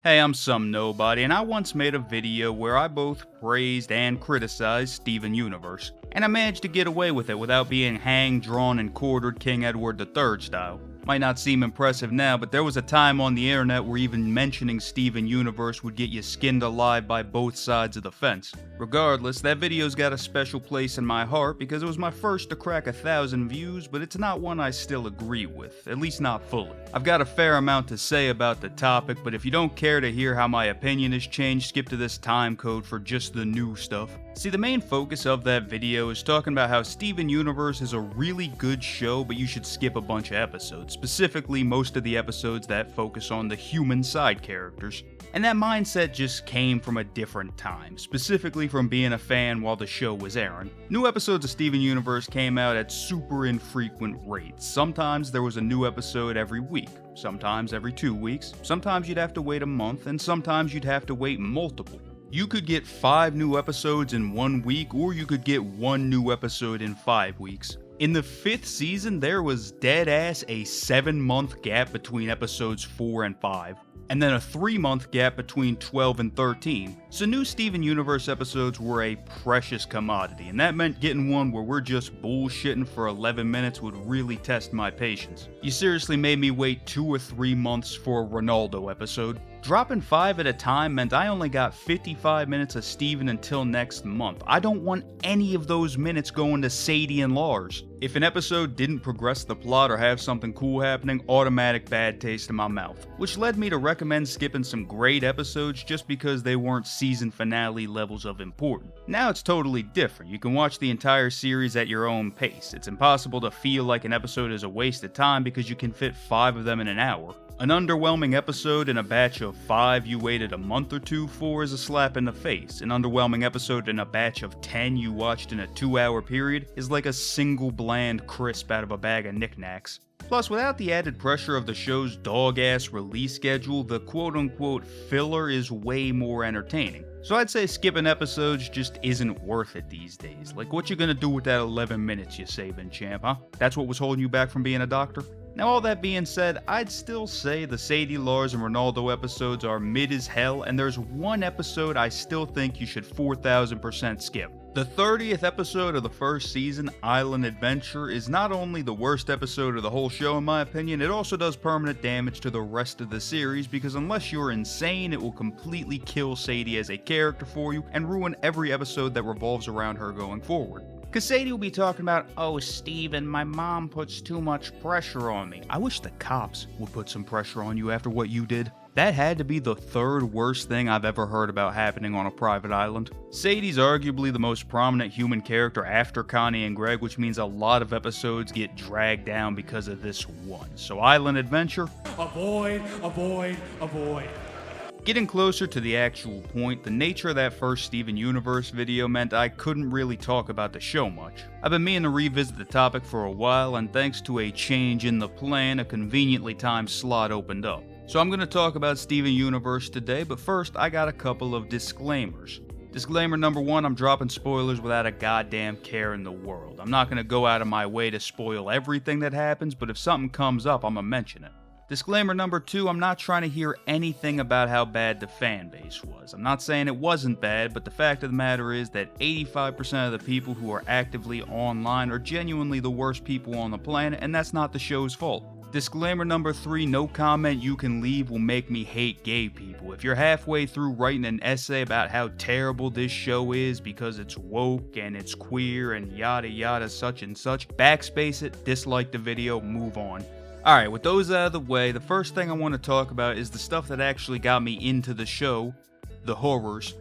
Hey, I'm some nobody, and I once made a video where I both praised and criticized Steven Universe, and I managed to get away with it without being hanged, drawn, and quartered King Edward III style. Might not seem impressive now, but there was a time on the internet where even mentioning Steven Universe would get you skinned alive by both sides of the fence. Regardless, that video's got a special place in my heart because it was my first to crack 1,000 views, but it's not one I still agree with, at least not fully. I've got a fair amount to say about the topic, but if you don't care to hear how my opinion has changed, skip to this time code for just the new stuff. See, the main focus of that video is talking about how Steven Universe is a really good show, but you should skip a bunch of episodes, specifically most of the episodes that focus on the human side characters. And that mindset just came from a different time, specifically from being a fan while the show was airing. New episodes of Steven Universe came out at super infrequent rates. Sometimes there was a new episode every week, sometimes every 2 weeks, sometimes you'd have to wait a month, and sometimes you'd have to wait multiple. You could get 5 new episodes in 1 week, or you could get 1 new episode in 5 weeks. In the 5th season, there was dead-ass a 7-month gap between episodes 4 and 5, and then a 3-month gap between 12 and 13. So new Steven Universe episodes were a precious commodity, and that meant getting one where we're just bullshitting for 11 minutes would really test my patience. You seriously made me wait 2 or 3 months for a Ronaldo episode. Dropping 5 at a time meant I only got 55 minutes of Steven until next month. I don't want any of those minutes going to Sadie and Lars. If an episode didn't progress the plot or have something cool happening, automatic bad taste in my mouth. Which led me to recommend skipping some great episodes just because they weren't season finale levels of important. Now it's totally different. You can watch the entire series at your own pace. It's impossible to feel like an episode is a waste of time because you can fit 5 of them in an hour. An underwhelming episode in a batch of 5 you waited a month or 2 for is a slap in the face. An underwhelming episode in a batch of 10 you watched in a 2-hour period is like a single bland crisp out of a bag of knickknacks. Plus, without the added pressure of the show's dog-ass release schedule, the quote-unquote filler is way more entertaining. So I'd say skipping episodes just isn't worth it these days. Like, what you gonna do with that 11 minutes you saving, champ, huh? That's what was holding you back from being a doctor? Now, all that being said, I'd still say the Sadie, Lars, and Ronaldo episodes are mid as hell, and there's one episode I still think you should 4,000% skip. The 30th episode of the first season, Island Adventure, is not only the worst episode of the whole show in my opinion, it also does permanent damage to the rest of the series because unless you're insane, it will completely kill Sadie as a character for you and ruin every episode that revolves around her going forward. Cause Sadie will be talking about, oh Steven, my mom puts too much pressure on me. I wish the cops would put some pressure on you after what you did. That had to be the 3rd worst thing I've ever heard about happening on a private island. Sadie's arguably the most prominent human character after Connie and Greg, which means a lot of episodes get dragged down because of this one. So Island Adventure? Avoid, avoid, avoid. Getting closer to the actual point, the nature of that first Steven Universe video meant I couldn't really talk about the show much. I've been meaning to revisit the topic for a while, and thanks to a change in the plan, a conveniently timed slot opened up. So I'm going to talk about Steven Universe today, but first I got a couple of disclaimers. Disclaimer number 1, I'm dropping spoilers without a goddamn care in the world. I'm not going to go out of my way to spoil everything that happens, but if something comes up, I'm going to mention it. Disclaimer number 2, I'm not trying to hear anything about how bad the fan base was. I'm not saying it wasn't bad, but the fact of the matter is that 85% of the people who are actively online are genuinely the worst people on the planet, and that's not the show's fault. Disclaimer number 3, no comment you can leave will make me hate gay people. If you're halfway through writing an essay about how terrible this show is because it's woke and it's queer and yada yada such and such, backspace it, dislike the video, move on. Alright, with those out of the way, the first thing I want to talk about is the stuff that actually got me into the show, the horrors.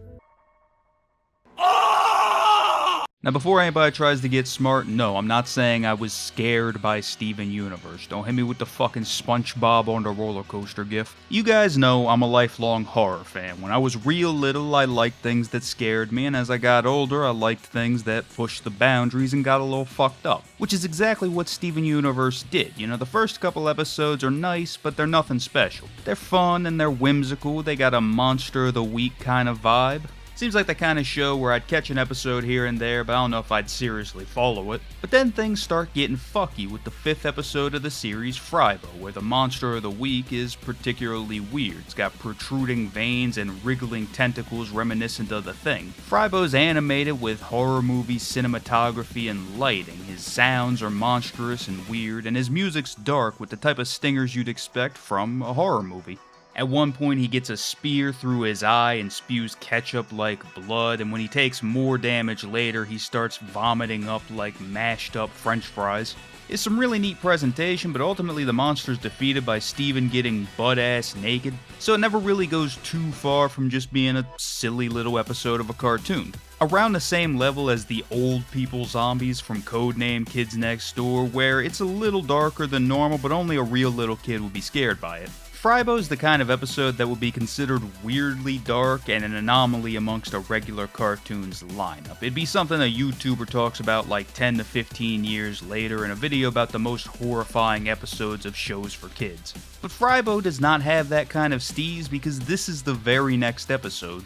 Now before anybody tries to get smart, no, I'm not saying I was scared by Steven Universe. Don't hit me with the fucking SpongeBob on the roller coaster gif. You guys know I'm a lifelong horror fan. When I was real little, I liked things that scared me, and as I got older, I liked things that pushed the boundaries and got a little fucked up. Which is exactly what Steven Universe did. You know, the first couple episodes are nice, but they're nothing special. They're fun and they're whimsical, they got a monster of the week kind of vibe. Seems like the kind of show where I'd catch an episode here and there, but I don't know if I'd seriously follow it. But then things start getting fucky with the 5th episode of the series, Frybo, where the monster of the week is particularly weird. It's got protruding veins and wriggling tentacles reminiscent of The Thing. Frybo's animated with horror movie cinematography and lighting. His sounds are monstrous and weird, and his music's dark with the type of stingers you'd expect from a horror movie. At one point he gets a spear through his eye and spews ketchup like blood, and when he takes more damage later he starts vomiting up like mashed up french fries. It's some really neat presentation, but ultimately the monster's defeated by Steven getting butt-ass naked, so it never really goes too far from just being a silly little episode of a cartoon. Around the same level as the old people zombies from Codename Kids Next Door, where it's a little darker than normal, but only a real little kid would be scared by it. Frybo's the kind of episode that would be considered weirdly dark and an anomaly amongst a regular cartoon's lineup. It'd be something a YouTuber talks about like 10 to 15 years later in a video about the most horrifying episodes of shows for kids. But Frybo does not have that kind of steez because this is the very next episode.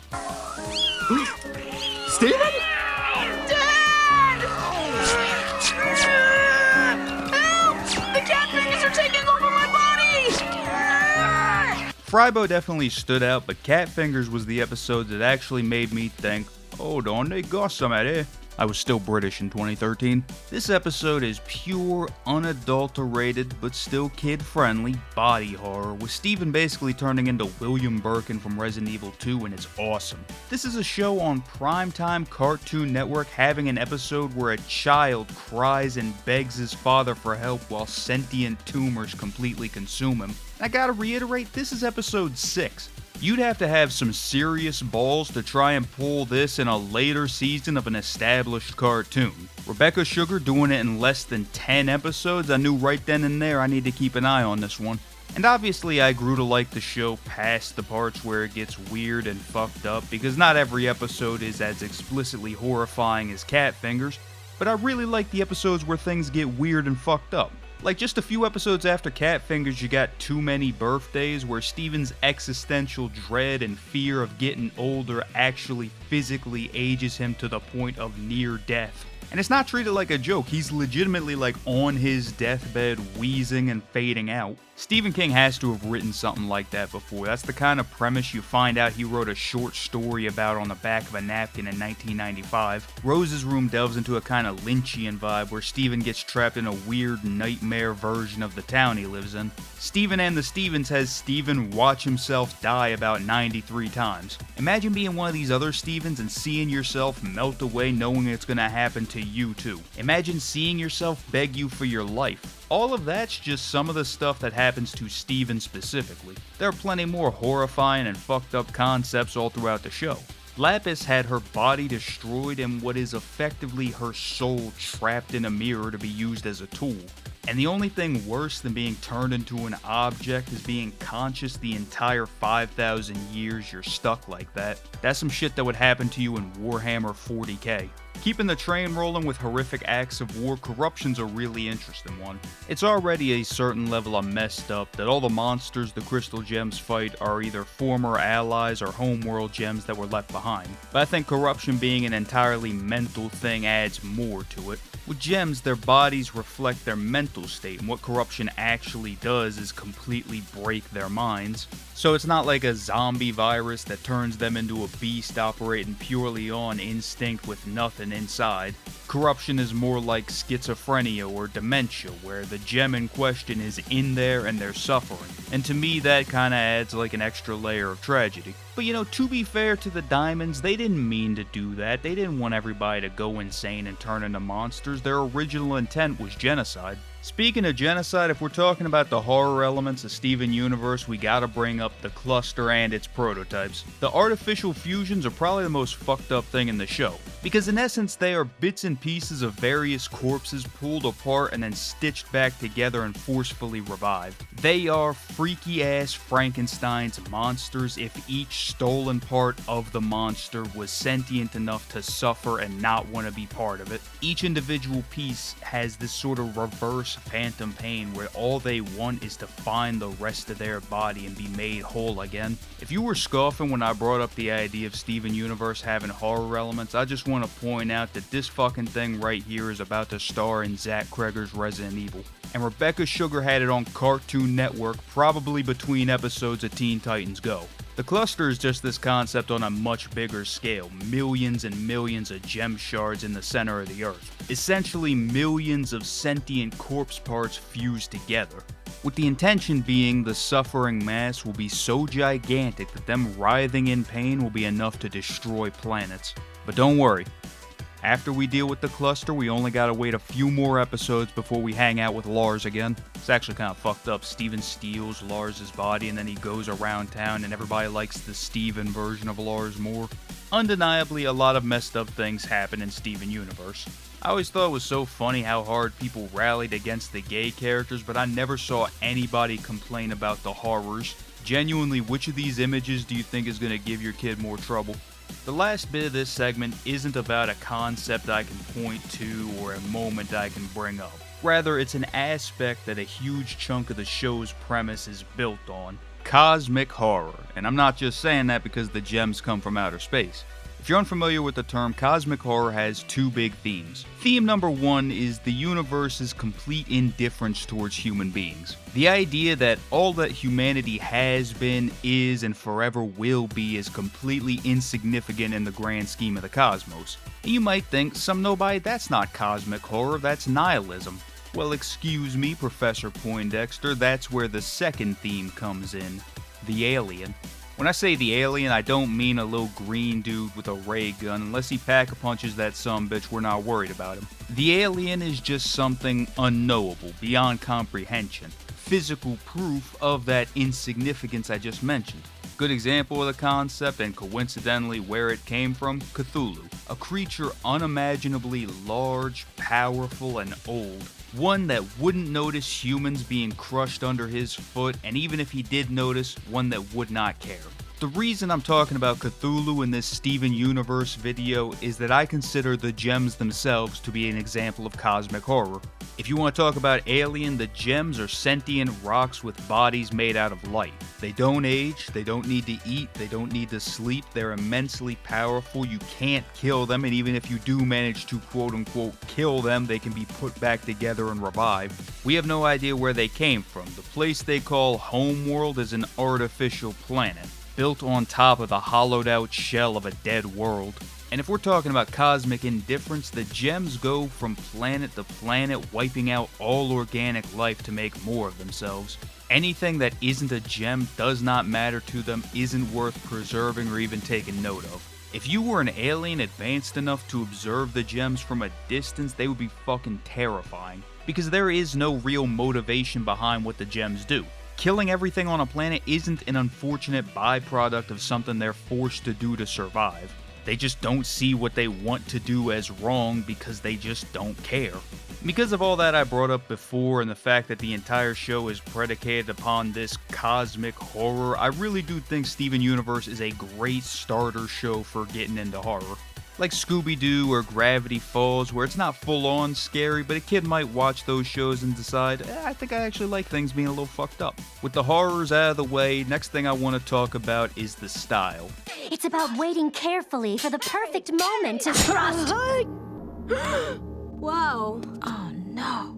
Steven? Dad! Help! The cat fingers are taking over my body! Frybo definitely stood out, but Cat Fingers was the episode that actually made me think, hold on, they got some at it. I was still British in 2013. This episode is pure, unadulterated, but still kid-friendly body horror, with Steven basically turning into William Birkin from Resident Evil 2, and it's awesome. This is a show on primetime Cartoon Network having an episode where a child cries and begs his father for help while sentient tumors completely consume him. And I gotta reiterate, this is episode 6. You'd have to have some serious balls to try and pull this in a later season of an established cartoon. Rebecca Sugar doing it in less than 10 episodes, I knew right then and there I need to keep an eye on this one. And obviously I grew to like the show past the parts where it gets weird and fucked up, because not every episode is as explicitly horrifying as Cat Fingers, but I really like the episodes where things get weird and fucked up. Like just a few episodes after Cat Fingers, you got Too Many Birthdays, where Steven's existential dread and fear of getting older actually physically ages him to the point of near death. And it's not treated like a joke, he's legitimately like on his deathbed wheezing and fading out. Stephen King has to have written something like that before. That's the kind of premise you find out he wrote a short story about on the back of a napkin in 1995. Rose's Room delves into a kind of Lynchian vibe where Steven gets trapped in a weird nightmare version of the town he lives in. Steven and the Stevens has Steven watch himself die about 93 times. Imagine being one of these other Stevens and seeing yourself melt away knowing it's gonna happen to you too. Imagine seeing yourself beg you for your life. All of that's just some of the stuff that happens to Steven specifically. There are plenty more horrifying and fucked up concepts all throughout the show. Lapis had her body destroyed and what is effectively her soul trapped in a mirror to be used as a tool. And the only thing worse than being turned into an object is being conscious the entire 5,000 years you're stuck like that. That's some shit that would happen to you in Warhammer 40k. Keeping the train rolling with horrific acts of war, Corruption's a really interesting one. It's already a certain level of messed up that all the monsters the Crystal Gems fight are either former allies or homeworld gems that were left behind. But I think Corruption being an entirely mental thing adds more to it. With gems, their bodies reflect their mental state, and what Corruption actually does is completely break their minds. So it's not like a zombie virus that turns them into a beast operating purely on instinct with nothing inside. Corruption is more like schizophrenia or dementia, where the gem in question is in there and they're suffering. And to me, that kinda adds like an extra layer of tragedy. But you know, to be fair to the Diamonds, they didn't mean to do that. They didn't want everybody to go insane and turn into monsters. Their original intent was genocide. Speaking of genocide, if we're talking about the horror elements of Steven Universe, we gotta bring up the cluster and its prototypes. The artificial fusions are probably the most fucked up thing in the show, because in essence they are bits and pieces of various corpses pulled apart and then stitched back together and forcefully revived. They are freaky-ass Frankenstein's monsters if each stolen part of the monster was sentient enough to suffer and not want to be part of it. Each individual piece has this sort of reverse phantom pain where all they want is to find the rest of their body and be made whole again. If you were scoffing when I brought up the idea of Steven Universe having horror elements, I just want to point out that this fucking thing right here is about to star in Zach Kreger's Resident Evil. And Rebecca Sugar had it on Cartoon Network probably between episodes of Teen Titans Go. The cluster is just this concept on a much bigger scale, millions and millions of gem shards in the center of the earth. Essentially millions of sentient corpse parts fused together. With the intention being the suffering mass will be so gigantic that them writhing in pain will be enough to destroy planets. But don't worry. After we deal with the cluster, we only gotta wait a few more episodes before we hang out with Lars again. It's actually kind of fucked up. Steven steals Lars' body and then he goes around town and everybody likes the Steven version of Lars more. Undeniably, a lot of messed up things happen in Steven Universe. I always thought it was so funny how hard people rallied against the gay characters, but I never saw anybody complain about the horrors. Genuinely, which of these images do you think is gonna give your kid more trouble? The last bit of this segment isn't about a concept I can point to or a moment I can bring up. Rather, it's an aspect that a huge chunk of the show's premise is built on. Cosmic horror. And I'm not just saying that because the gems come from outer space. If you're unfamiliar with the term, cosmic horror has two big themes. Theme number one is the universe's complete indifference towards human beings. The idea that all that humanity has been, is, and forever will be is completely insignificant in the grand scheme of the cosmos. And you might think, some nobody, that's not cosmic horror, that's nihilism. Well, excuse me, Professor Poindexter, that's where the second theme comes in. The alien. When I say the alien, I don't mean a little green dude with a ray gun. Unless he pack-a-punches that sumbitch, we're not worried about him. The alien is just something unknowable, beyond comprehension. Physical proof of that insignificance I just mentioned. Good example of the concept, and coincidentally where it came from, Cthulhu. A creature unimaginably large, powerful, and old. One that wouldn't notice humans being crushed under his foot, and even if he did notice, one that would not care. The reason I'm talking about Cthulhu in this Steven Universe video is that I consider the gems themselves to be an example of cosmic horror. If you want to talk about Alien, the gems are sentient rocks with bodies made out of light. They don't age, they don't need to eat, they don't need to sleep, they're immensely powerful, you can't kill them, and even if you do manage to quote-unquote kill them, they can be put back together and revived. We have no idea where they came from. The place they call Homeworld is an artificial planet, built on top of the hollowed out shell of a dead world. And if we're talking about cosmic indifference, the gems go from planet to planet, wiping out all organic life to make more of themselves. Anything that isn't a gem does not matter to them, isn't worth preserving or even taking note of. If you were an alien advanced enough to observe the gems from a distance, they would be fucking terrifying. Because there is no real motivation behind what the gems do. Killing everything on a planet isn't an unfortunate byproduct of something they're forced to do to survive. They just don't see what they want to do as wrong because they just don't care. Because of all that I brought up before and the fact that the entire show is predicated upon this cosmic horror, I really do think Steven Universe is a great starter show for getting into horror. Like Scooby-Doo or Gravity Falls, where it's not full-on scary, but a kid might watch those shows and decide, I think I actually like things being a little fucked up. With the horrors out of the way, next thing I want to talk about is the style. It's about waiting carefully for the perfect moment to thrust. Whoa. Oh no.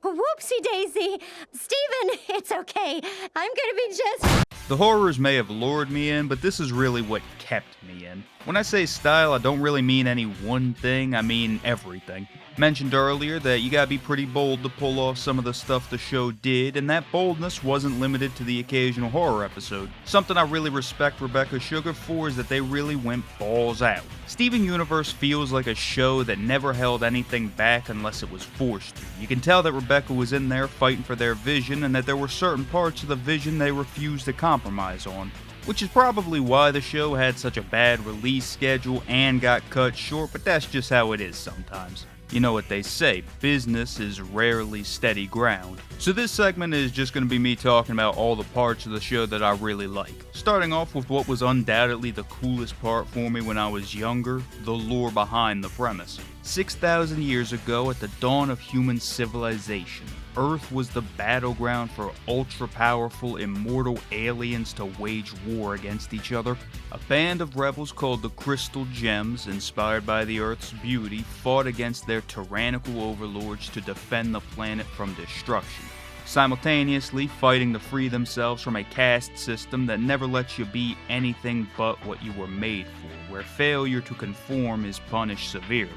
Whoopsie daisy. Steven, it's okay. I'm gonna be just... The horrors may have lured me in, but this is really what kept me in. When I say style, I don't really mean any one thing, I mean everything. Mentioned earlier that you gotta be pretty bold to pull off some of the stuff the show did, and that boldness wasn't limited to the occasional horror episode. Something I really respect Rebecca Sugar for is that they really went balls out. Steven Universe feels like a show that never held anything back unless it was forced to. You can tell that Rebecca was in there fighting for their vision, and that there were certain parts of the vision they refused to compromise on. which is probably why the show had such a bad release schedule and got cut short, but that's just how it is sometimes. You know what they say, business is rarely steady ground. So this segment is just going to be me talking about all the parts of the show that I really like. Starting off with what was undoubtedly the coolest part for me when I was younger, the lore behind the premise. 6,000 years ago, at the dawn of human civilization, Earth was the battleground for ultra-powerful, immortal aliens to wage war against each other. A band of rebels called the Crystal Gems, inspired by the Earth's beauty, fought against their tyrannical overlords to defend the planet from destruction, simultaneously fighting to free themselves from a caste system that never lets you be anything but what you were made for, where failure to conform is punished severely.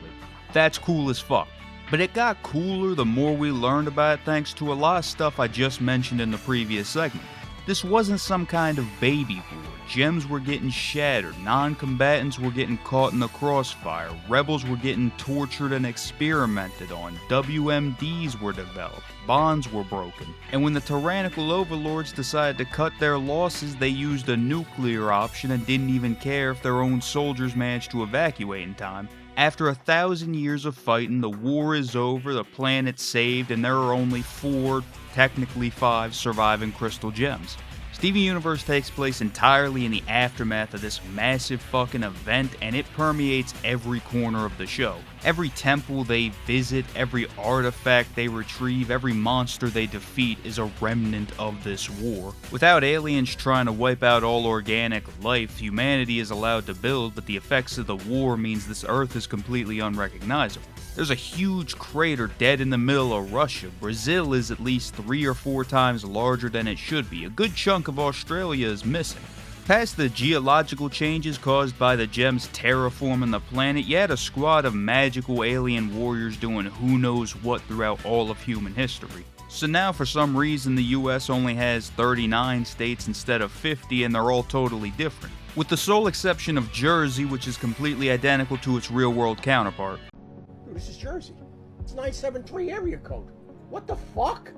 That's cool as fuck. But it got cooler the more we learned about it thanks to a lot of stuff I just mentioned in the previous segment. This wasn't some kind of baby war. Gems were getting shattered, non-combatants were getting caught in the crossfire, rebels were getting tortured and experimented on, WMDs were developed, bonds were broken. And when the tyrannical overlords decided to cut their losses, they used a nuclear option and didn't even care if their own soldiers managed to evacuate in time. After 1,000 years of fighting, the war is over, the planet's saved, and there are only 4, technically 5, surviving Crystal Gems. Steven Universe takes place entirely in the aftermath of this massive fucking event, and it permeates every corner of the show. Every temple they visit, every artifact they retrieve, every monster they defeat is a remnant of this war. Without aliens trying to wipe out all organic life, humanity is allowed to build, but the effects of the war means this Earth is completely unrecognizable. There's a huge crater dead in the middle of Russia. Brazil is at least 3 or 4 times larger than it should be. A good chunk of Australia is missing. Past the geological changes caused by the gems terraforming the planet, you had a squad of magical alien warriors doing who knows what throughout all of human history. So now for some reason the US only has 39 states instead of 50, and they're all totally different. With the sole exception of Jersey, which is completely identical to its real-world counterpart. This is Jersey. It's 973 area code. What the fuck?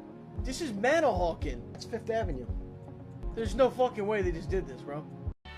This is Manahawkin. It's 5th Avenue. There's no fucking way they just did this, bro.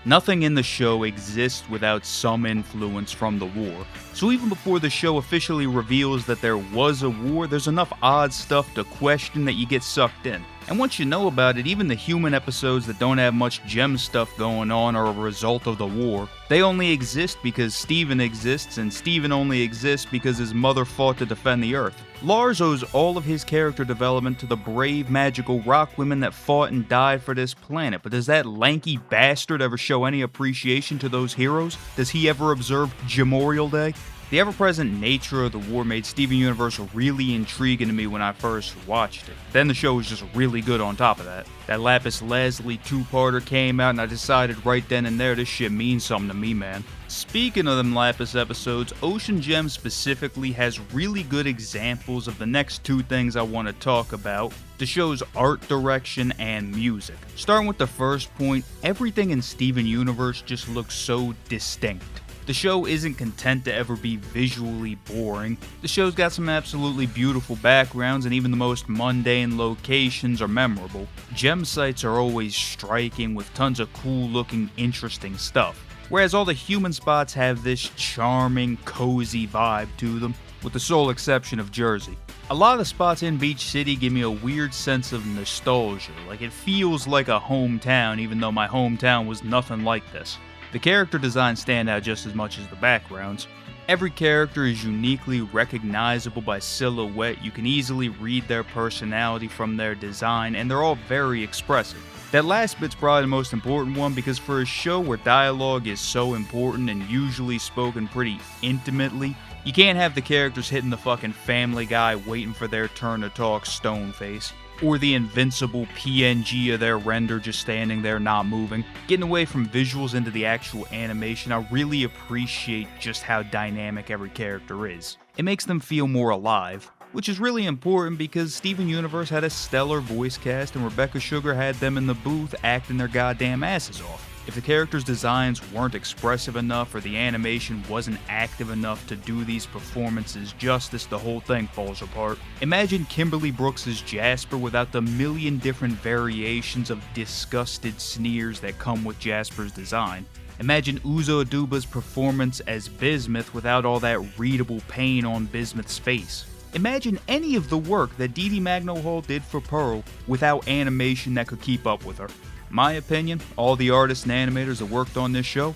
Nothing in the show exists without some influence from the war. So even before the show officially reveals that there was a war, there's enough odd stuff to question that you get sucked in. And once you know about it, even the human episodes that don't have much gem stuff going on are a result of the war. They only exist because Steven exists, and Steven only exists because his mother fought to defend the Earth. Lars owes all of his character development to the brave, magical rock women that fought and died for this planet, but does that lanky bastard ever show any appreciation to those heroes? Does he ever observe Memorial Day? The ever-present nature of the war made Steven Universe really intriguing to me when I first watched it. Then the show was just really good on top of that. That Lapis Lazuli 2-parter came out and I decided right then and there this shit means something to me, man. Speaking of them Lapis episodes, Ocean Gem specifically has really good examples of the next 2 things I want to talk about: the show's art direction and music. Starting with the first point, everything in Steven Universe just looks so distinct. The show isn't content to ever be visually boring. The show's got some absolutely beautiful backgrounds, and even the most mundane locations are memorable. Gem sites are always striking with tons of cool looking, interesting stuff. Whereas all the human spots have this charming, cozy vibe to them, with the sole exception of Jersey. A lot of the spots in Beach City give me a weird sense of nostalgia, like it feels like a hometown even though my hometown was nothing like this. The character designs stand out just as much as the backgrounds. Every character is uniquely recognizable by silhouette. You can easily read their personality from their design, and they're all very expressive. That last bit's probably the most important one, because for a show where dialogue is so important and usually spoken pretty intimately, you can't have the characters hitting the fucking Family Guy waiting for their turn to talk stone face, or the invincible PNG of their render just standing there not moving. Getting away from visuals into the actual animation, I really appreciate just how dynamic every character is. It makes them feel more alive, which is really important because Steven Universe had a stellar voice cast and Rebecca Sugar had them in the booth acting their goddamn asses off. If the characters' designs weren't expressive enough or the animation wasn't active enough to do these performances justice, the whole thing falls apart. Imagine Kimberly Brooks' Jasper without the million different variations of disgusted sneers that come with Jasper's design. Imagine Uzo Aduba's performance as Bismuth without all that readable pain on Bismuth's face. Imagine any of the work that Dee Dee Magno-Hall did for Pearl without animation that could keep up with her. My opinion, all the artists and animators that worked on this show,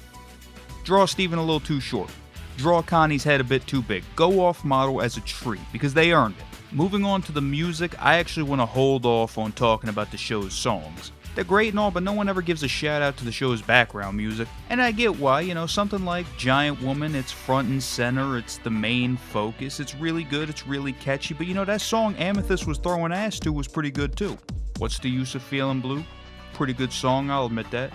draw Steven a little too short. Draw Connie's head a bit too big. Go off model as a tree, because they earned it. Moving on to the music, I actually want to hold off on talking about the show's songs. They're great and all, but no one ever gives a shout out to the show's background music. And I get why, something like Giant Woman, it's front and center, it's the main focus, it's really good, it's really catchy, but that song Amethyst was throwing ass to was pretty good too. What's the Use of Feeling Blue? Pretty good song, I'll admit that.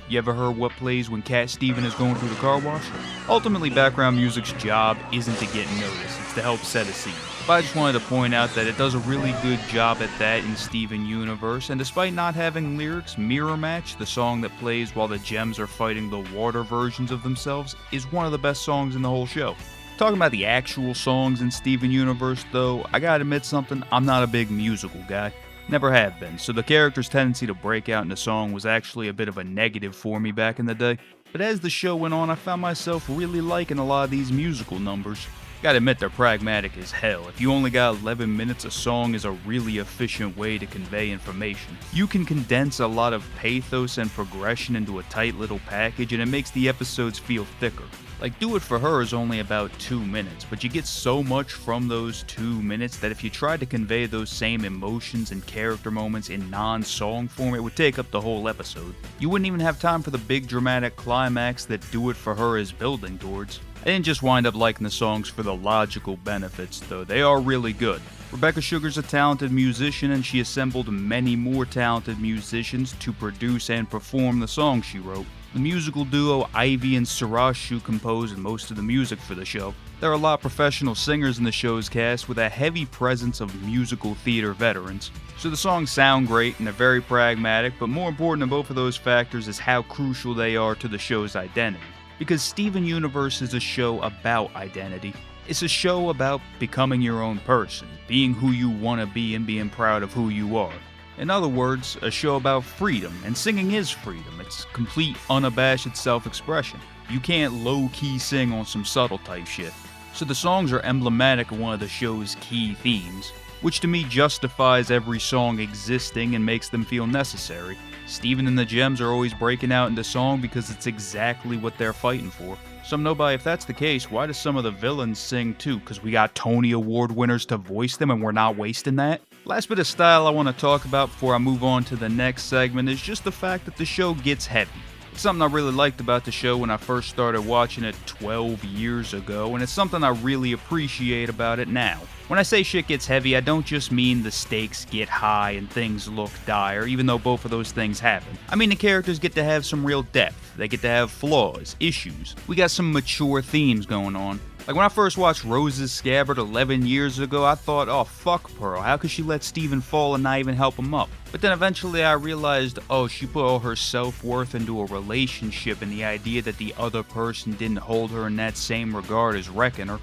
You ever heard What Plays When Cat Steven is Going Through the Car Wash? Ultimately, background music's job isn't to get noticed, it's to help set a scene. But I just wanted to point out that it does a really good job at that in Steven Universe, and despite not having lyrics, Mirror Match, the song that plays while the gems are fighting the water versions of themselves, is one of the best songs in the whole show. Talking about the actual songs in Steven Universe though, I gotta admit something, I'm not a big musical guy. Never have been, so the character's tendency to break out in a song was actually a bit of a negative for me back in the day. But as the show went on, I found myself really liking a lot of these musical numbers. Gotta admit they're pragmatic as hell. If you only got 11 minutes, a song is a really efficient way to convey information. You can condense a lot of pathos and progression into a tight little package, and it makes the episodes feel thicker. Like, Do It For Her is only about 2 minutes, but you get so much from those 2 minutes that if you tried to convey those same emotions and character moments in non-song form, it would take up the whole episode. You wouldn't even have time for the big dramatic climax that Do It For Her is building towards. I didn't just wind up liking the songs for the logical benefits, though. They are really good. Rebecca Sugar's a talented musician, and she assembled many more talented musicians to produce and perform the songs she wrote. The musical duo Ivy and Sarashu composed most of the music for the show. There are a lot of professional singers in the show's cast with a heavy presence of musical theater veterans. So the songs sound great and they're very pragmatic, but more important than both of those factors is how crucial they are to the show's identity. Because Steven Universe is a show about identity. It's a show about becoming your own person, being who you want to be and being proud of who you are. In other words, a show about freedom, and singing is freedom. It's complete, unabashed self-expression. You can't low-key sing on some subtle type shit. So the songs are emblematic of one of the show's key themes, which to me justifies every song existing and makes them feel necessary. Steven and the Gems are always breaking out into song because it's exactly what they're fighting for. Some know by if that's the case, why do some of the villains sing too? Because we got Tony Award winners to voice them and we're not wasting that? Last bit of style I want to talk about before I move on to the next segment is just the fact that the show gets heavy. It's something I really liked about the show when I first started watching it 12 years ago, and it's something I really appreciate about it now. When I say shit gets heavy, I don't just mean the stakes get high and things look dire, even though both of those things happen. I mean the characters get to have some real depth, they get to have flaws, issues. We got some mature themes going on. Like when I first watched Rose's Scabbard 11 years ago, I thought, oh fuck Pearl, how could she let Steven fall and not even help him up? But then eventually I realized, oh, she put all her self-worth into a relationship, and the idea that the other person didn't hold her in that same regard is wrecking her.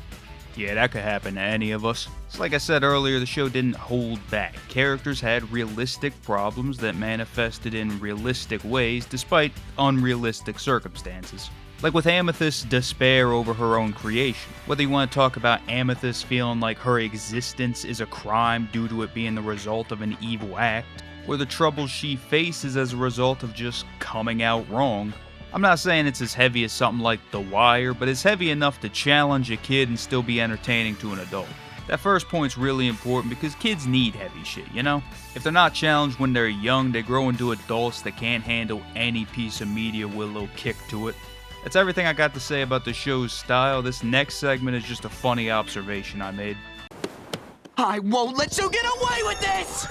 Yeah, that could happen to any of us. So like I said earlier, the show didn't hold back. Characters had realistic problems that manifested in realistic ways despite unrealistic circumstances. Like with Amethyst's despair over her own creation. Whether you want to talk about Amethyst feeling like her existence is a crime due to it being the result of an evil act, or the troubles she faces as a result of just coming out wrong. I'm not saying it's as heavy as something like The Wire, but it's heavy enough to challenge a kid and still be entertaining to an adult. That first point's really important because kids need heavy shit, you know? If they're not challenged when they're young, they grow into adults that can't handle any piece of media with a little kick to it. That's everything I got to say about the show's style. This next segment is just a funny observation I made. I won't let you get away with this!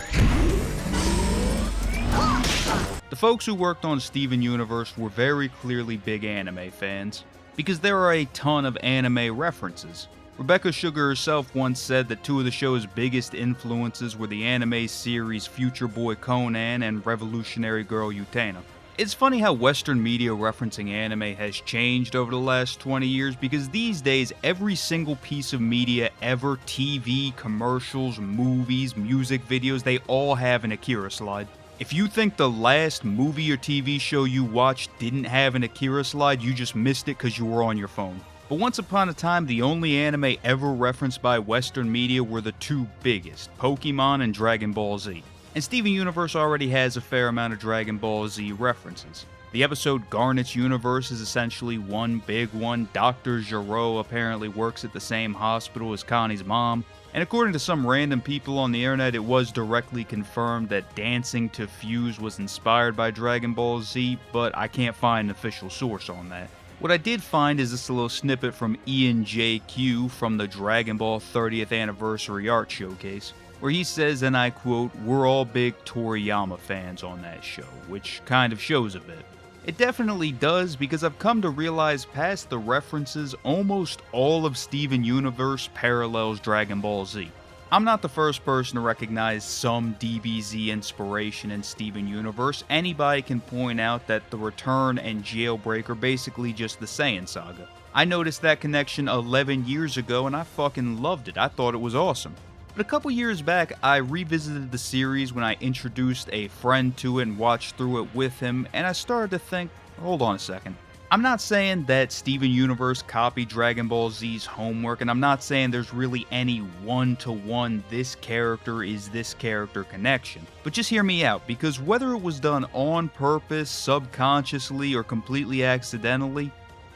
The folks who worked on Steven Universe were very clearly big anime fans, because there are a ton of anime references. Rebecca Sugar herself once said that two of the show's biggest influences were the anime series Future Boy Conan and Revolutionary Girl Utena. It's funny how Western media referencing anime has changed over the last 20 years because these days every single piece of media ever, TV, commercials, movies, music videos, they all have an Akira slide. If you think the last movie or TV show you watched didn't have an Akira slide, you just missed it because you were on your phone. But once upon a time, the only anime ever referenced by Western media were the two biggest, Pokemon and Dragon Ball Z. And Steven Universe already has a fair amount of Dragon Ball Z references. The episode Garnet's Universe is essentially one big one. Dr. Gero apparently works at the same hospital as Connie's mom. And according to some random people on the internet, it was directly confirmed that Dancing to Fuse was inspired by Dragon Ball Z, but I can't find an official source on that. What I did find is this little snippet from Ian J.Q. from the Dragon Ball 30th Anniversary Art Showcase, where he says, and I quote, "We're all big Toriyama fans on that show," which kind of shows a bit. It definitely does, because I've come to realize past the references, almost all of Steven Universe parallels Dragon Ball Z. I'm not the first person to recognize some DBZ inspiration in Steven Universe. Anybody can point out that The Return and Jailbreak are basically just the Saiyan saga. I noticed that connection 11 years ago and I fucking loved it. I thought it was awesome. But a couple years back, I revisited the series when I introduced a friend to it and watched through it with him, and I started to think, hold on a second. I'm not saying that Steven Universe copied Dragon Ball Z's homework, and I'm not saying there's really any one-to-one this character is this character connection. But just hear me out, because whether it was done on purpose, subconsciously, or completely accidentally,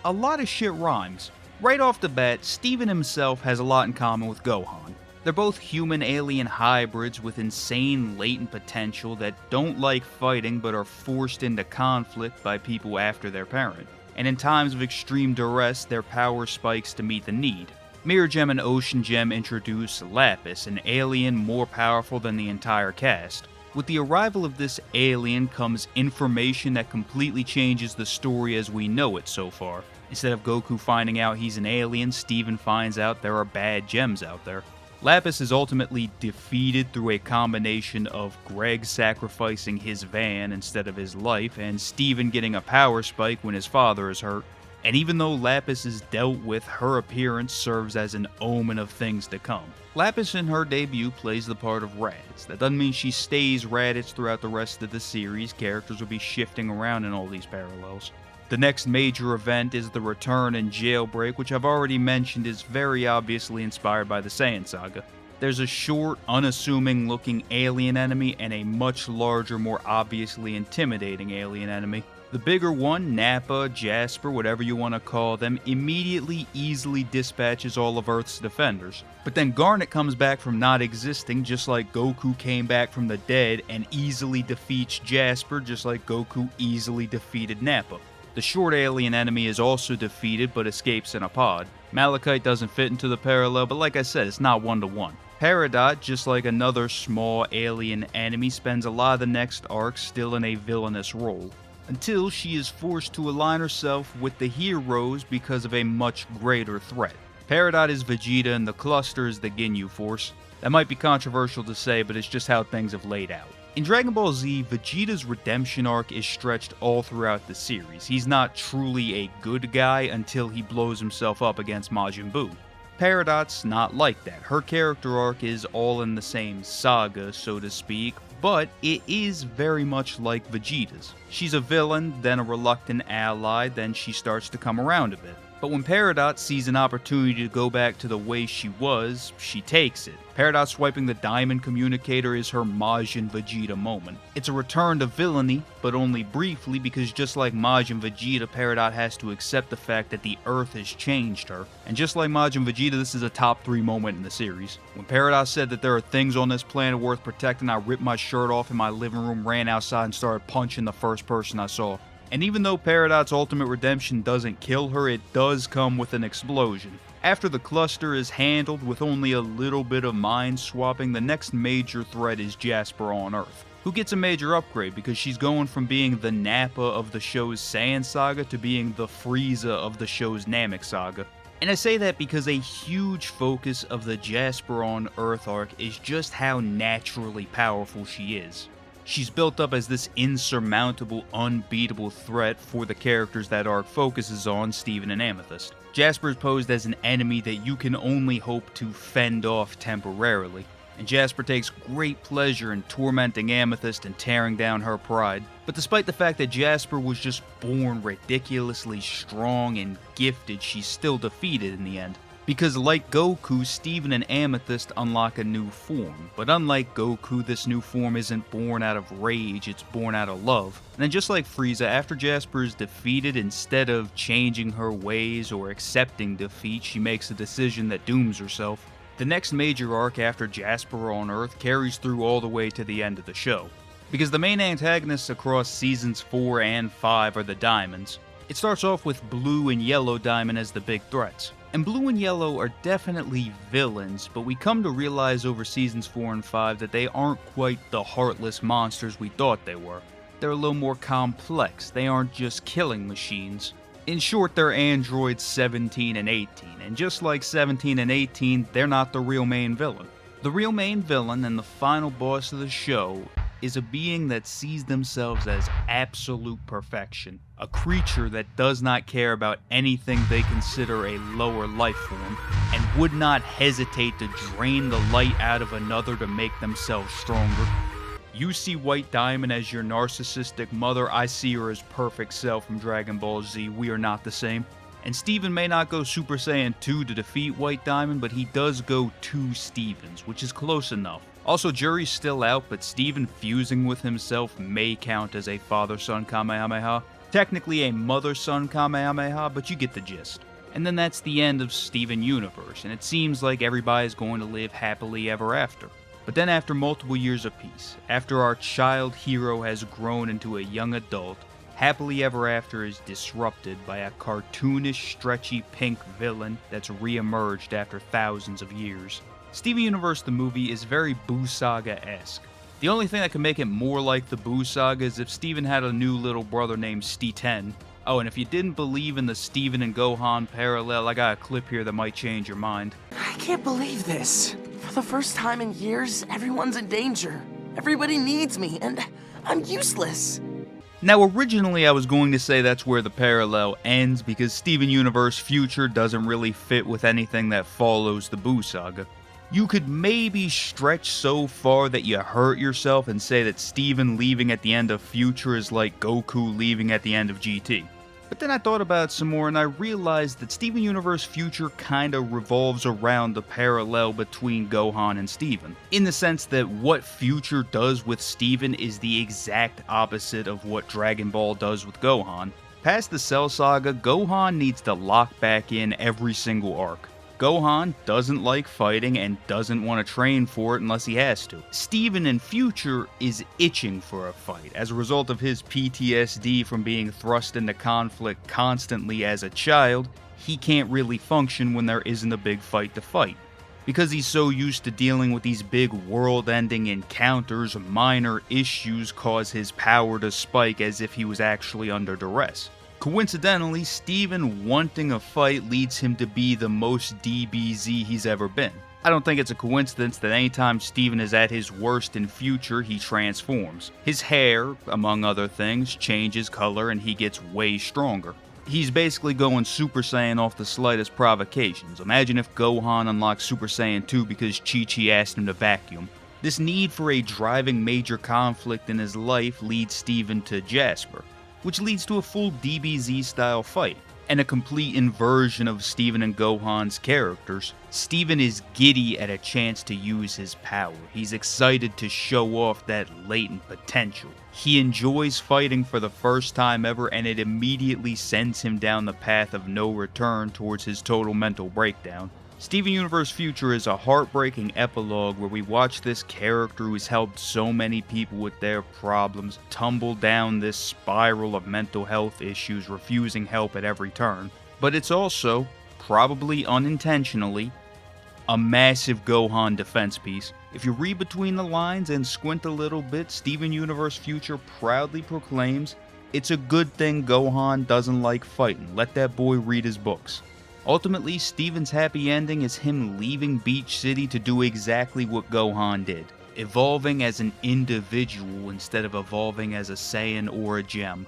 a lot of shit rhymes. Right off the bat, Steven himself has a lot in common with Gohan. They're both human-alien hybrids with insane latent potential that don't like fighting but are forced into conflict by people after their parent. And in times of extreme duress, their power spikes to meet the need. Mirror Gem and Ocean Gem introduce Lapis, an alien more powerful than the entire cast. With the arrival of this alien comes information that completely changes the story as we know it so far. Instead of Goku finding out he's an alien, Steven finds out there are bad gems out there. Lapis is ultimately defeated through a combination of Greg sacrificing his van instead of his life, and Steven getting a power spike when his father is hurt. And even though Lapis is dealt with, her appearance serves as an omen of things to come. Lapis in her debut plays the part of Raditz. That doesn't mean she stays Raditz throughout the rest of the series. Characters will be shifting around in all these parallels. The next major event is the Return and Jailbreak, which I've already mentioned is very obviously inspired by the Saiyan saga. There's a short, unassuming looking alien enemy and a much larger, more obviously intimidating alien enemy. The bigger one, Nappa, Jasper, whatever you want to call them, immediately easily dispatches all of Earth's defenders. But then Garnet comes back from not existing, just like Goku came back from the dead, and easily defeats Jasper, just like Goku easily defeated Nappa. The short alien enemy is also defeated but escapes in a pod. Malachite doesn't fit into the parallel, but like I said, it's not one-to-one. Peridot, just like another small alien enemy, spends a lot of the next arc still in a villainous role, until she is forced to align herself with the heroes because of a much greater threat. Peridot is Vegeta and the Cluster is the Ginyu Force. That might be controversial to say, but it's just how things have laid out. In Dragon Ball Z, Vegeta's redemption arc is stretched all throughout the series. He's not truly a good guy until he blows himself up against Majin Buu. Peridot's not like that. Her character arc is all in the same saga, so to speak, but it is very much like Vegeta's. She's a villain, then a reluctant ally, then she starts to come around a bit. But when Peridot sees an opportunity to go back to the way she was, she takes it. Peridot swiping the diamond communicator is her Majin Vegeta moment. It's a return to villainy, but only briefly, because just like Majin Vegeta, Peridot has to accept the fact that the Earth has changed her. And just like Majin Vegeta, this is a top 3 moment in the series. When Peridot said that there are things on this planet worth protecting, I ripped my shirt off in my living room, ran outside, and started punching the first person I saw. And even though Peridot's ultimate redemption doesn't kill her, it does come with an explosion. After the Cluster is handled with only a little bit of mind swapping, the next major threat is Jasper on Earth, who gets a major upgrade because she's going from being the Nappa of the show's Saiyan saga to being the Frieza of the show's Namek saga. And I say that because a huge focus of the Jasper on Earth arc is just how naturally powerful she is. She's built up as this insurmountable, unbeatable threat for the characters that arc focuses on, Steven and Amethyst. Jasper is posed as an enemy that you can only hope to fend off temporarily, and Jasper takes great pleasure in tormenting Amethyst and tearing down her pride. But despite the fact that Jasper was just born ridiculously strong and gifted, she's still defeated in the end. Because like Goku, Steven and Amethyst unlock a new form. But unlike Goku, this new form isn't born out of rage, it's born out of love. And then just like Frieza, after Jasper is defeated, instead of changing her ways or accepting defeat, she makes a decision that dooms herself. The next major arc after Jasper on Earth carries through all the way to the end of the show. Because the main antagonists across seasons 4 and 5 are the Diamonds. It starts off with Blue and Yellow Diamond as the big threats. And Blue and Yellow are definitely villains, but we come to realize over seasons 4 and 5 that they aren't quite the heartless monsters we thought they were. They're a little more complex, they aren't just killing machines. In short, they're androids 17 and 18, and just like 17 and 18, they're not the real main villain. The real main villain and the final boss of the show is a being that sees themselves as absolute perfection. A creature that does not care about anything they consider a lower life form, and would not hesitate to drain the light out of another to make themselves stronger. You see White Diamond as your narcissistic mother, I see her as perfect self from Dragon Ball Z. We are not the same. And Steven may not go Super Saiyan 2 to defeat White Diamond, but he does go 2 Stevens, which is close enough. Also, jury's still out, but Steven fusing with himself may count as a father-son Kamehameha. Technically a mother-son Kamehameha, but you get the gist. And then that's the end of Steven Universe, and it seems like everybody's going to live happily ever after. But then after multiple years of peace, after our child hero has grown into a young adult, Happily Ever After is disrupted by a cartoonish, stretchy pink villain that's re-emerged after thousands of years. Steven Universe the movie is very Boo Saga-esque. The only thing that can make it more like the Boo Saga is if Steven had a new little brother named Tien. Oh, and if you didn't believe in the Steven and Gohan parallel, I got a clip here that might change your mind. I can't believe this. For the first time in years, everyone's in danger. Everybody needs me, and I'm useless. Now, originally I was going to say that's where the parallel ends because Steven Universe Future doesn't really fit with anything that follows the Boo Saga. You could maybe stretch so far that you hurt yourself and say that Steven leaving at the end of Future is like Goku leaving at the end of GT. But then I thought about it some more and I realized that Steven Universe Future kinda revolves around the parallel between Gohan and Steven. In the sense that what Future does with Steven is the exact opposite of what Dragon Ball does with Gohan. Past the Cell Saga, Gohan needs to lock back in every single arc. Gohan doesn't like fighting and doesn't want to train for it unless he has to. Steven in Future is itching for a fight as a result of his PTSD from being thrust into conflict constantly as a child. He can't really function when there isn't a big fight to fight. Because he's so used to dealing with these big world-ending encounters, minor issues cause his power to spike as if he was actually under duress. Coincidentally, Steven wanting a fight leads him to be the most DBZ he's ever been. I don't think it's a coincidence that anytime Steven is at his worst in Future, he transforms. His hair, among other things, changes color and he gets way stronger. He's basically going Super Saiyan off the slightest provocations. Imagine if Gohan unlocked Super Saiyan 2 because Chi-Chi asked him to vacuum. This need for a driving major conflict in his life leads Steven to Jasper, which leads to a full DBZ style fight, and a complete inversion of Steven and Gohan's characters. Steven is giddy at a chance to use his power. He's excited to show off that latent potential. He enjoys fighting for the first time ever, and it immediately sends him down the path of no return towards his total mental breakdown. Steven Universe Future is a heartbreaking epilogue where we watch this character who's helped so many people with their problems tumble down this spiral of mental health issues, refusing help at every turn. But it's also, probably unintentionally, a massive Gohan defense piece. If you read between the lines and squint a little bit, Steven Universe Future proudly proclaims, "It's a good thing Gohan doesn't like fighting. Let that boy read his books." Ultimately, Steven's happy ending is him leaving Beach City to do exactly what Gohan did. evolving as an individual instead of evolving as a Saiyan or a gem.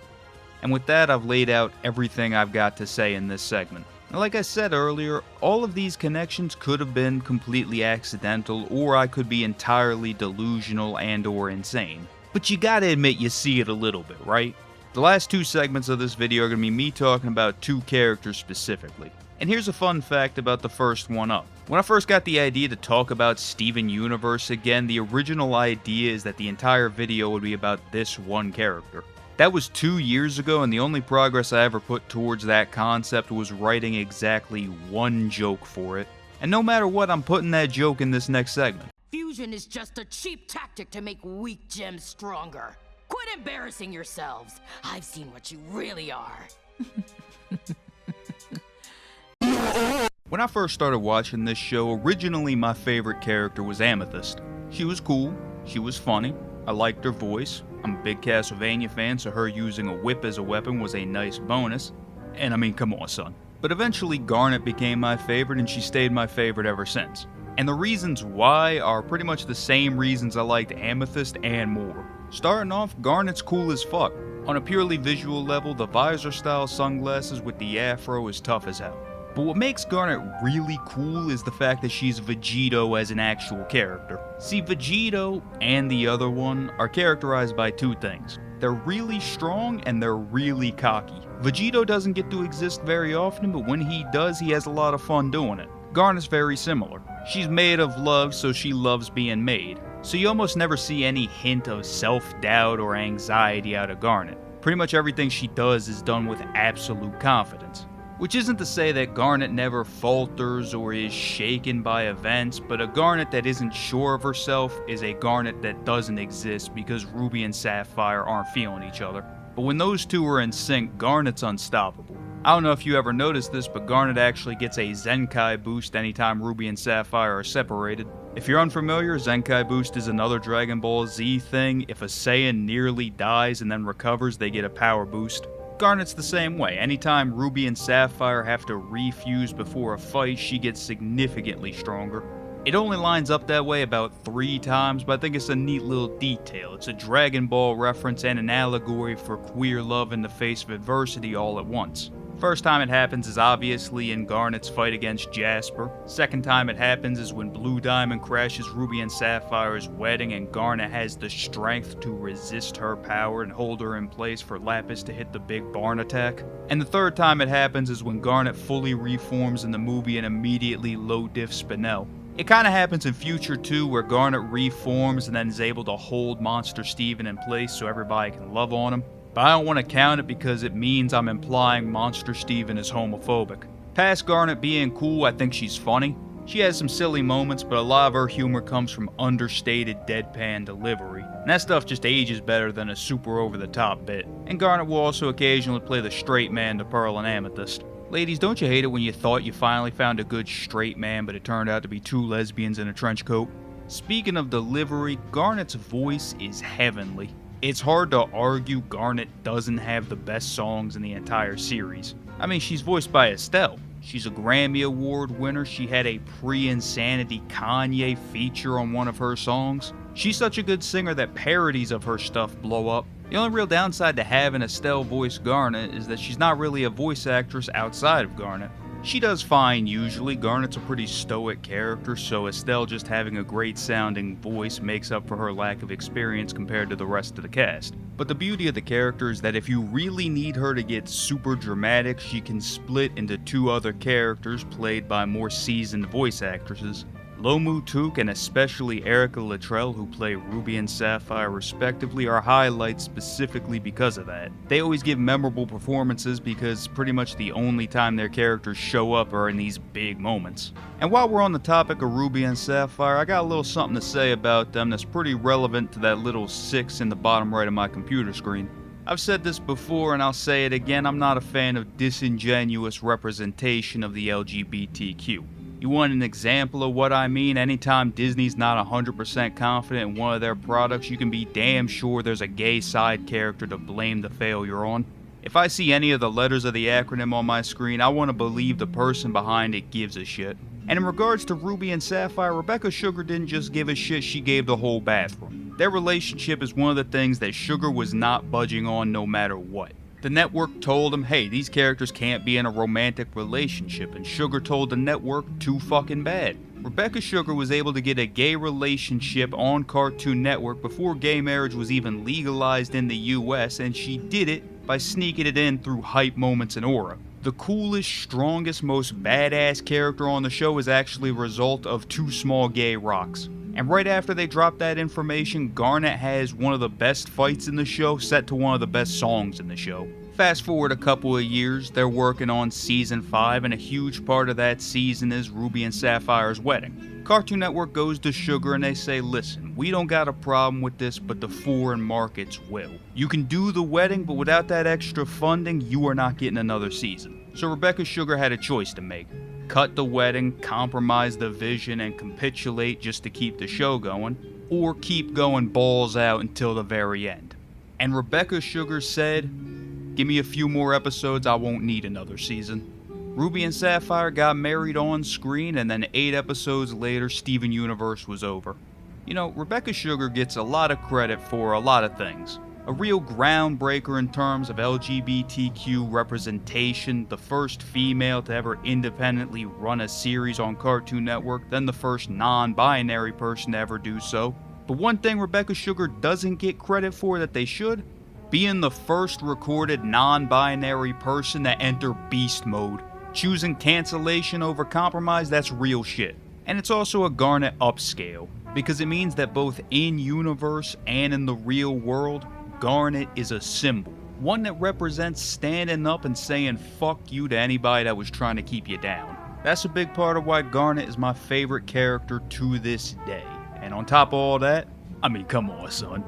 And with that, I've laid out everything I've got to say in this segment. Now, like I said earlier, all of these connections could have been completely accidental, or I could be entirely delusional and or insane. But you gotta admit you see it a little bit, right? The last two segments of this video are gonna be me talking about two characters specifically. And here's a fun fact about the first one up. When I first got the idea to talk about Steven Universe again, the original idea is that the entire video would be about this one character. That was 2 years ago, and the only progress I ever put towards that concept was writing exactly one joke for it. And no matter what, I'm putting that joke in this next segment. Fusion is just a cheap tactic to make weak gems stronger. Quit embarrassing yourselves. I've seen what you really are. When I first started watching this show, originally my favorite character was Amethyst. She was cool, she was funny, I liked her voice. I'm a big Castlevania fan, so her using a whip as a weapon was a nice bonus. And I mean, come on, son. But eventually Garnet became my favorite, and she stayed my favorite ever since. And the reasons why are pretty much the same reasons I liked Amethyst and more. Starting off, Garnet's cool as fuck. On a purely visual level, the visor style sunglasses with the afro is tough as hell. But what makes Garnet really cool is the fact that she's Vegito as an actual character. See, Vegito and the other one are characterized by two things. They're really strong and they're really cocky. Vegito doesn't get to exist very often, but when he does, he has a lot of fun doing it. Garnet's very similar. She's made of love, so she loves being made. So you almost never see any hint of self-doubt or anxiety out of Garnet. Pretty much everything she does is done with absolute confidence. Which isn't to say that Garnet never falters or is shaken by events, but a Garnet that isn't sure of herself is a Garnet that doesn't exist because Ruby and Sapphire aren't feeling each other. But when those two are in sync, Garnet's unstoppable. I don't know if you ever noticed this, but Garnet actually gets a Zenkai boost anytime Ruby and Sapphire are separated. If you're unfamiliar, Zenkai boost is another Dragon Ball Z thing. If a Saiyan nearly dies and then recovers, they get a power boost. Garnet's the same way. Anytime Ruby and Sapphire have to refuse before a fight, she gets significantly stronger. It only lines up that way about 3 times, but I think it's a neat little detail. It's a Dragon Ball reference and an allegory for queer love in the face of adversity all at once. First time it happens is obviously in Garnet's fight against Jasper. Second time it happens is when Blue Diamond crashes Ruby and Sapphire's wedding and Garnet has the strength to resist her power and hold her in place for Lapis to hit the big barn attack. And the third time it happens is when Garnet fully reforms in the movie and immediately low diff Spinel. It kinda happens in Future too, where Garnet reforms and then is able to hold Monster Steven in place so everybody can love on him. But I don't want to count it because it means I'm implying Monster Steven is homophobic. Past Garnet being cool, I think she's funny. She has some silly moments, but a lot of her humor comes from understated deadpan delivery. And that stuff just ages better than a super over-the-top bit. And Garnet will also occasionally play the straight man to Pearl and Amethyst. Ladies, don't you hate it when you thought you finally found a good straight man, but it turned out to be 2 lesbians in a trench coat? Speaking of delivery, Garnet's voice is heavenly. It's hard to argue Garnet doesn't have the best songs in the entire series. I mean, she's voiced by Estelle. She's a Grammy Award winner. She had a pre-Insanity Kanye feature on one of her songs. She's such a good singer that parodies of her stuff blow up. The only real downside to having Estelle voice Garnet is that she's not really a voice actress outside of Garnet. She does fine usually. Garnet's a pretty stoic character, so Estelle just having a great sounding voice makes up for her lack of experience compared to the rest of the cast. But the beauty of the character is that if you really need her to get super dramatic, she can split into 2 other characters played by more seasoned voice actresses. Lomu Took and especially Erica Luttrell, who play Ruby and Sapphire respectively, are highlights specifically because of that. They always give memorable performances because pretty much the only time their characters show up are in these big moments. And while we're on the topic of Ruby and Sapphire, I got a little something to say about them that's pretty relevant to that little 6 in the bottom right of my computer screen. I've said this before and I'll say it again, I'm not a fan of disingenuous representation of the LGBTQ. You want an example of what I mean? Anytime Disney's not 100% confident in one of their products, you can be damn sure there's a gay side character to blame the failure on. If I see any of the letters of the acronym on my screen, I want to believe the person behind it gives a shit. And in regards to Ruby and Sapphire, Rebecca Sugar didn't just give a shit, she gave the whole bathroom. Their relationship is one of the things that Sugar was not budging on no matter what. The network told him, hey, these characters can't be in a romantic relationship, and Sugar told the network, too fucking bad. Rebecca Sugar was able to get a gay relationship on Cartoon Network before gay marriage was even legalized in the US, and she did it by sneaking it in through hype moments and aura. The coolest, strongest, most badass character on the show is actually a result of two small gay rocks. And right after they drop that information, Garnet has one of the best fights in the show set to one of the best songs in the show. Fast forward a couple of years, they're working on season 5, and a huge part of that season is Ruby and Sapphire's wedding. Cartoon Network goes to Sugar and they say, listen, we don't got a problem with this, but the foreign markets will. You can do the wedding, but without that extra funding, you are not getting another season. So Rebecca Sugar had a choice to make. Cut the wedding, compromise the vision, and capitulate just to keep the show going, or keep going balls out until the very end. And Rebecca Sugar said, give me a few more episodes, I won't need another season. Ruby and Sapphire got married on screen, and then 8 episodes later, Steven Universe was over. You know, Rebecca Sugar gets a lot of credit for a lot of things. A real groundbreaker in terms of LGBTQ representation, the first female to ever independently run a series on Cartoon Network, then the first non-binary person to ever do so. But one thing Rebecca Sugar doesn't get credit for that they should, being the first recorded non-binary person to enter beast mode. Choosing cancellation over compromise, that's real shit. And it's also a Garnet upscale, because it means that both in-universe and in the real world, Garnet is a symbol. One that represents standing up and saying fuck you to anybody that was trying to keep you down. That's a big part of why Garnet is my favorite character to this day. And on top of all that, I mean, come on, son.